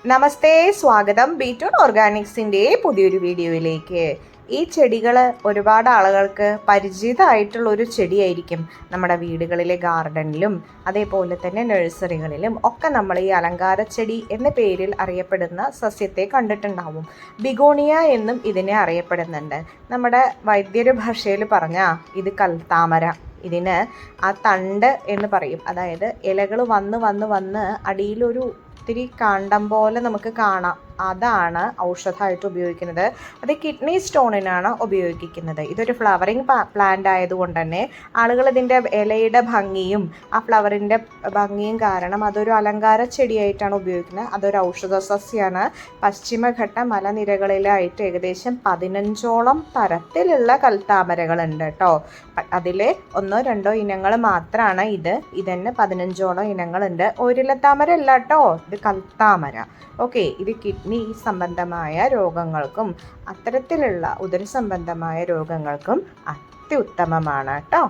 നമസ്തേ, സ്വാഗതം ബീറ്റൂൺ ഓർഗാനിക്സിൻ്റെ പുതിയൊരു വീഡിയോയിലേക്ക്. ഈ ചെടികൾ ഒരുപാട് ആളുകൾക്ക് പരിചിതമായിട്ടുള്ളൊരു ചെടിയായിരിക്കും. നമ്മുടെ വീടുകളിലെ ഗാർഡനിലും അതേപോലെ തന്നെ നഴ്സറികളിലും ഒക്കെ നമ്മൾ ഈ അലങ്കാര ചെടി എന്ന പേരിൽ അറിയപ്പെടുന്ന സസ്യത്തെ കണ്ടിട്ടുണ്ടാവും. ബിഗോണിയ എന്നും ഇതിനെ അറിയപ്പെടുന്നുണ്ട്. നമ്മുടെ വൈദ്യര് ഭാഷയിൽ പറഞ്ഞാൽ ഇത് കൽത്താമര. ഇതിന് ആ തണ്ട് എന്ന് പറയും. അതായത് ഇലകൾ വന്ന് അടിയിലൊരു ഒത്തിരി കാണ്ടം പോലെ നമുക്ക് കാണാം. അതാണ് ഔഷധമായിട്ട് ഉപയോഗിക്കുന്നത്. അത് കിഡ്നി സ്റ്റോണിനാണ് ഉപയോഗിക്കുന്നത്. ഇതൊരു ഫ്ലവറിങ് പ്ലാന്റ് ആയതുകൊണ്ട് തന്നെ ആളുകൾ ഇതിൻ്റെ ഇലയുടെ ഭംഗിയും ആ ഫ്ലവറിൻ്റെ ഭംഗിയും കാരണം അതൊരു അലങ്കാര ചെടിയായിട്ടാണ് ഉപയോഗിക്കുന്നത്. അതൊരു ഔഷധ സസ്യമാണ്. പശ്ചിമഘട്ട മലനിരകളിലായിട്ട് ഏകദേശം 15ഓളം തരത്തിലുള്ള കൽത്താമരകളുണ്ട് കേട്ടോ. അതിൽ 1-2 ഇനങ്ങൾ മാത്രമാണ് ഇതന്നെ 15ഓളം ഇനങ്ങളുണ്ട്. ഒരിലത്താമര അല്ല കേട്ടോ, ഇത് കൽത്താമര. ഓക്കെ, ഇത് കിഡ്നി സംബന്ധമായ രോഗങ്ങൾക്കും അത്തരത്തിലുള്ള ഉദര സംബന്ധമായ രോഗങ്ങൾക്കും അത്യുത്തമമാണ് കേട്ടോ.